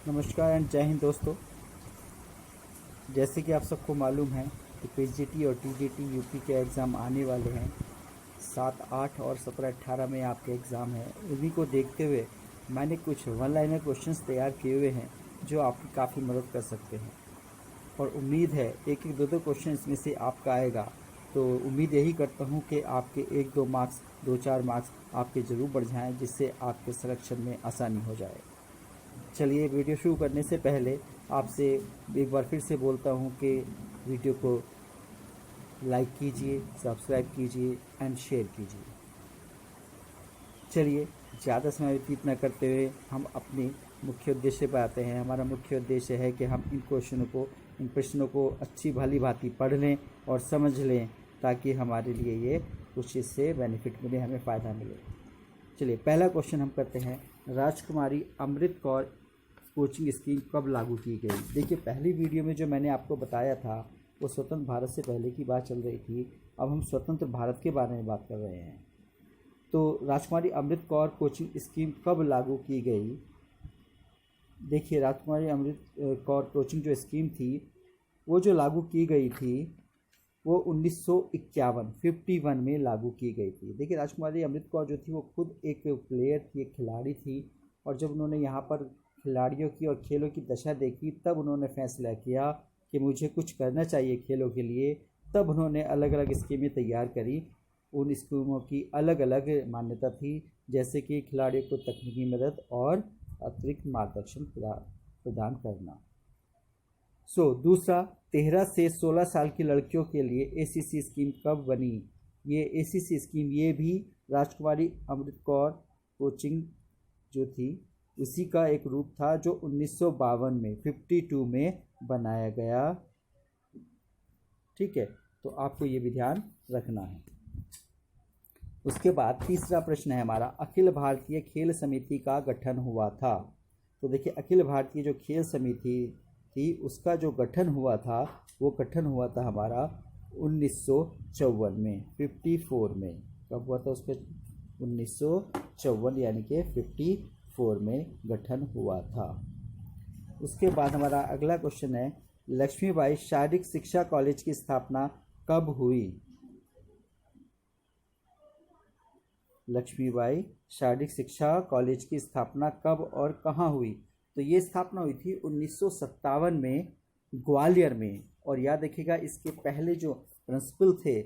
नमस्कार एंड जय हिंद दोस्तों। जैसे कि आप सबको मालूम है कि पीजीटी और टीजीटी यूपी के एग्ज़ाम आने वाले हैं। 7, 8 और 17, 18 में आपके एग्ज़ाम है। उन्हीं को देखते हुए मैंने कुछ वन लाइनर क्वेश्चंस तैयार किए हुए हैं जो आपकी काफ़ी मदद कर सकते हैं और उम्मीद है एक एक दो दो क्वेश्चन इसमें से आपका आएगा। तो उम्मीद यही करता हूँ कि आपके 1-2 मार्क्स 2-4 मार्क्स आपके ज़रूर बढ़ जाएँ, जिससे आपके सिलेक्शन में आसानी हो जाए। चलिए वीडियो शुरू करने से पहले आपसे एक बार फिर से बोलता हूँ कि वीडियो को लाइक कीजिए, सब्सक्राइब कीजिए एंड शेयर कीजिए। चलिए ज़्यादा समय व्यतीत न करते हुए हम अपने मुख्य उद्देश्य पर आते हैं। हमारा मुख्य उद्देश्य है कि हम इन प्रश्नों को अच्छी भली भांति पढ़ लें और समझ लें, ताकि हमारे लिए ये कुछ इससे बेनिफिट मिले, हमें फ़ायदा मिले। चलिए पहला क्वेश्चन हम करते हैं। राजकुमारी अमृत कौर कोचिंग स्कीम कब लागू की गई? देखिए पहली वीडियो में जो मैंने आपको बताया था वो स्वतंत्र भारत से पहले की बात चल रही थी। अब हम स्वतंत्र भारत के बारे में बात कर रहे हैं। तो राजकुमारी अमृत कौर कोचिंग स्कीम कब लागू की गई? देखिए राजकुमारी अमृत कौर कोचिंग जो स्कीम थी वो जो लागू की गई थी वो 1951 में लागू की गई थी। देखिए राजकुमारी अमृत कौर जो थी वो खुद एक प्लेयर थी, एक खिलाड़ी थी, और जब उन्होंने यहाँ पर खिलाड़ियों की और खेलों की दशा देखी तब उन्होंने फैसला किया कि मुझे कुछ करना चाहिए खेलों के लिए। तब उन्होंने अलग अलग स्कीमें तैयार करी। उन स्कीमों की अलग अलग मान्यता थी, जैसे कि खिलाड़ियों को तकनीकी मदद और अतिरिक्त मार्गदर्शन प्रदान करना। दूसरा, 13 से 16 साल की लड़कियों के लिए एसीसी स्कीम कब बनी? ये एसीसी स्कीम ये भी राजकुमारी अमृत कौर कोचिंग जो थी उसी का एक रूप था, जो 1952 में 52 में बनाया गया। ठीक है, तो आपको ये भी ध्यान रखना है। उसके बाद तीसरा प्रश्न है हमारा, अखिल भारतीय खेल समिति का गठन हुआ था। तो देखिए अखिल भारतीय जो खेल समिति थी उसका जो गठन हुआ था वो गठन हुआ था हमारा 1954 में, 54 में। कब हुआ था उसका? 1954 यानी कि 54 में गठन हुआ था। उसके बाद हमारा अगला क्वेश्चन है, लक्ष्मीबाई शारीरिक शिक्षा कॉलेज की स्थापना कब हुई? लक्ष्मीबाई शारीरिक शिक्षा कॉलेज की स्थापना कब और कहाँ हुई? तो ये स्थापना हुई थी 1957 में ग्वालियर में। और याद रखिएगा इसके पहले जो प्रिंसिपल थे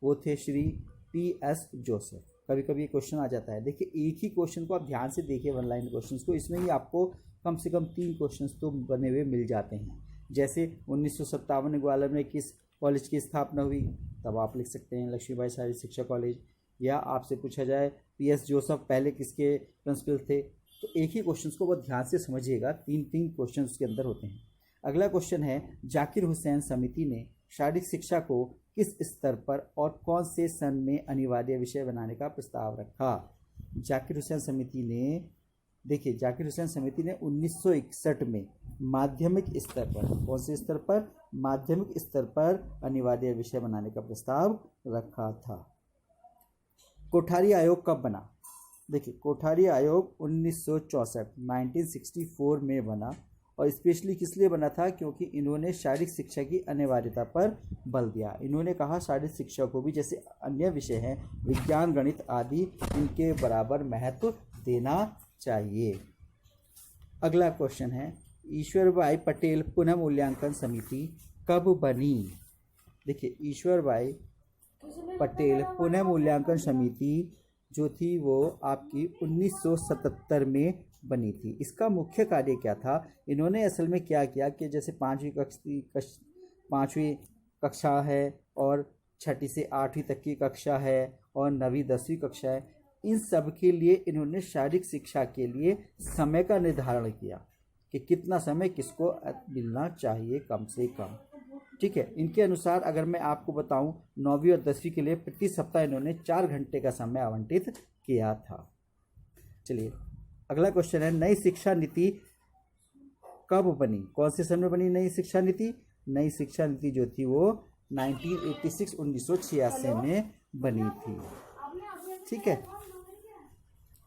वो थे श्री PS जोसेफ। कभी कभी क्वेश्चन आ जाता है। देखिए एक ही क्वेश्चन को आप ध्यान से देखिए, वन लाइन क्वेश्चन को, इसमें ही आपको कम से कम 3 क्वेश्चन तो बने हुए मिल जाते हैं। जैसे 1957 में ग्वालियर में किस कॉलेज की स्थापना हुई, तब आप लिख सकते हैं लक्ष्मीबाई शारीरिक शिक्षा कॉलेज। या आपसे पूछा जाए PS जोसेफ पहले किसके प्रिंसिपल थे, तो एक ही क्वेश्चन को बहुत ध्यान से समझिएगा, 3 क्वेश्चन उसके अंदर होते हैं। अगला क्वेश्चन है, जाकिर हुसैन समिति ने शारीरिक शिक्षा को किस स्तर पर और कौन से सन में अनिवार्य विषय बनाने का प्रस्ताव रखा? जाकिर हुसैन समिति ने, देखिए जाकिर हुसैन समिति ने 1961 में माध्यमिक स्तर पर, कौन से स्तर पर? माध्यमिक स्तर पर अनिवार्य विषय बनाने का प्रस्ताव रखा था। कोठारी आयोग कब बना? देखिए कोठारी आयोग 1964 में बना, और स्पेशली किस लिए बना था? क्योंकि इन्होंने शारीरिक शिक्षा की अनिवार्यता पर बल दिया। इन्होंने कहा शारीरिक शिक्षा को भी जैसे अन्य विषय हैं विज्ञान गणित आदि, इनके बराबर महत्व देना चाहिए। अगला क्वेश्चन है, ईश्वरबाई पटेल पुनः मूल्यांकन समिति कब बनी? देखिए ईश्वरबाई पटेल पुनः मूल्यांकन समिति जो थी वो आपकी 1977 में बनी थी। इसका मुख्य कार्य क्या था? इन्होंने असल में क्या किया कि जैसे 5वीं कक्षा है और 6ठी से 8वीं तक की कक्षा है और 9वीं 10वीं कक्षा है, इन सब के लिए इन्होंने शारीरिक शिक्षा के लिए समय का निर्धारण किया कि कितना समय किसको मिलना चाहिए कम से कम। ठीक है, इनके अनुसार अगर मैं आपको बताऊं 9वीं और 10वीं के लिए प्रति सप्ताह इन्होंने 4 घंटे का समय आवंटित किया था। चलिए अगला क्वेश्चन है, नई शिक्षा नीति कब बनी? कौन से सन में बनी नई शिक्षा नीति? नई शिक्षा नीति जो थी वो 1986 में बनी थी। ठीक है,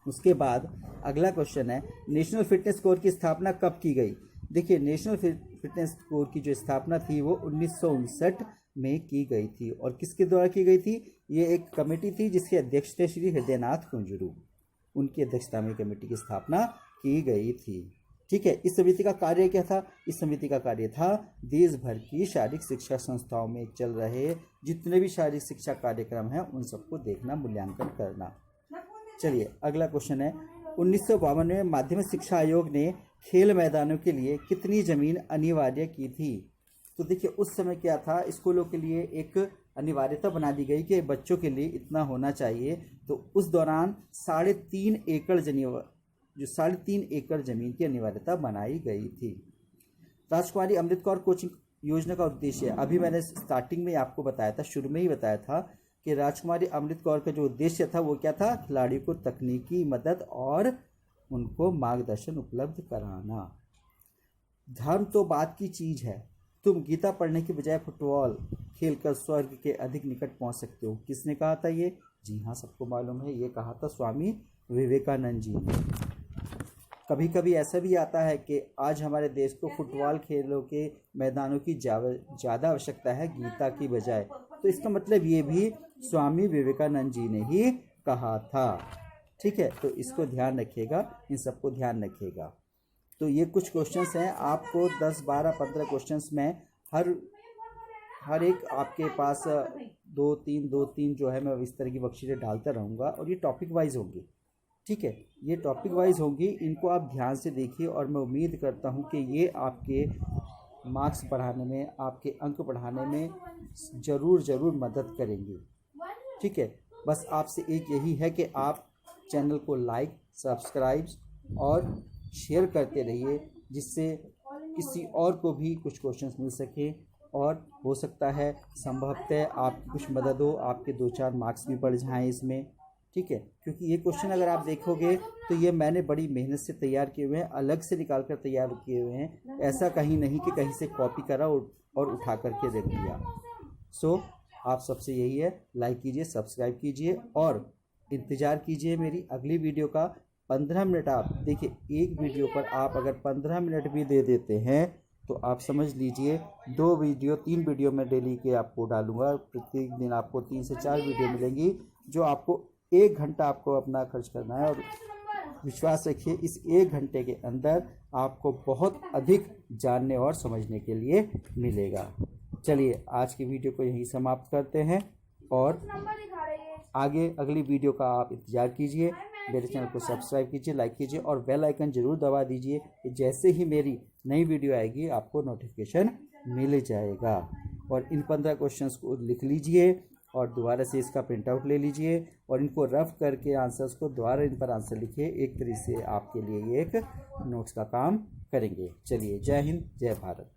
उसके बाद अगला क्वेश्चन है, नेशनल फिटनेस कोर की स्थापना कब की गई। देखिए, नेशनल फिटनेस कोर की जो स्थापना थी वो 1959 में की गई थी। और किसके द्वारा की गई थी? ये एक कमेटी थी जिसके अध्यक्ष थे श्री हृदयनाथ कुंजरू। उनकी अध्यक्षता में कमेटी की स्थापना की गई थी। ठीक है, इस समिति का कार्य क्या था? इस समिति का कार्य था देश भर की शारीरिक शिक्षा संस्थाओं में चल रहे जितने भी शारीरिक शिक्षा कार्यक्रम हैं उन सबको देखना, मूल्यांकन करना। चलिए अगला क्वेश्चन है, 1952 में माध्यमिक शिक्षा आयोग ने खेल मैदानों के लिए कितनी जमीन अनिवार्य की थी। तो देखिए, उस समय क्या था, स्कूलों के लिए एक अनिवार्यता बना दी गई कि बच्चों के लिए इतना होना चाहिए। तो उस दौरान 3.5 एकड़ जमीन की अनिवार्यता बनाई गई थी। राजकुमारी अमृत कौर कोचिंग योजना का उद्देश्य, अभी मैंने स्टार्टिंग में आपको बताया था, शुरू में ही बताया था कि राजकुमारी अमृत कौर का जो उद्देश्य था वो क्या था? खिलाड़ियों को तकनीकी मदद और उनको मार्गदर्शन उपलब्ध कराना। धर्म तो बात की चीज है, तुम गीता पढ़ने के बजाय फुटबॉल खेलकर स्वर्ग के अधिक निकट पहुंच सकते हो। किसने कहा था ये? जी हाँ, सबको मालूम है, ये कहा था स्वामी विवेकानंद जी ने। कभी कभी ऐसा भी आता है कि आज हमारे देश को फुटबॉल खेलों के मैदानों की ज़्यादा आवश्यकता है गीता की बजाय। तो इसका मतलब ये भी स्वामी विवेकानंद जी ने ही कहा था। ठीक है, तो इसको ध्यान रखिएगा, इन सबको ध्यान रखिएगा। तो ये कुछ क्वेश्चंस हैं, आपको 10, 12, 15 क्वेश्चंस में हर एक आपके पास 2-3 जो है मैं इस तरह की वर्कशीटें डालता रहूँगा और ये टॉपिक वाइज होंगी। ठीक है, ये टॉपिक वाइज होंगी, इनको आप ध्यान से देखिए और मैं उम्मीद करता हूँ कि ये आपके मार्क्स बढ़ाने में, आपके अंक बढ़ाने में ज़रूर मदद करेंगी। ठीक है, बस आपसे एक यही है कि आप चैनल को लाइक, सब्सक्राइब और शेयर करते रहिए, जिससे किसी और को भी कुछ क्वेश्चंस मिल सके और हो सकता है संभवतः आपकी कुछ मदद हो, आपके 2-4 मार्क्स भी बढ़ जाएं इसमें। ठीक है, क्योंकि ये क्वेश्चन अगर आप देखोगे तो ये मैंने बड़ी मेहनत से तैयार किए हुए हैं, अलग से निकाल कर तैयार किए हुए हैं, ऐसा कहीं नहीं कि कहीं से कॉपी करा और उठा करके रख दिया। सो आप सबसे यही है, लाइक कीजिए, सब्सक्राइब कीजिए और इंतज़ार कीजिए मेरी अगली वीडियो का। 15 मिनट आप देखिए, एक वीडियो पर आप अगर 15 मिनट भी दे देते हैं तो आप समझ लीजिए 3 वीडियो मैं डेली के आपको डालूंगा। प्रत्येक दिन आपको 3 से 4 वीडियो मिलेंगी, जो आपको 1 घंटा आपको अपना खर्च करना है। और विश्वास रखिए, इस 1 घंटे के अंदर आपको बहुत अधिक जानने और समझने के लिए मिलेगा। चलिए आज की वीडियो को यहीं समाप्त करते हैं और आगे अगली वीडियो का आप इंतज़ार कीजिए। मेरे चैनल को सब्सक्राइब कीजिए, लाइक कीजिए और बेल आइकन ज़रूर दबा दीजिए कि जैसे ही मेरी नई वीडियो आएगी आपको नोटिफिकेशन मिल जाएगा। और इन 15 क्वेश्चंस को लिख लीजिए और दोबारा से इसका प्रिंट आउट ले लीजिए और इनको रफ करके आंसर्स को दोबारा इन पर आंसर लिखिए। एक तरीके से आपके लिए ये एक नोट्स का काम करेंगे। चलिए, जय हिंद, जय भारत।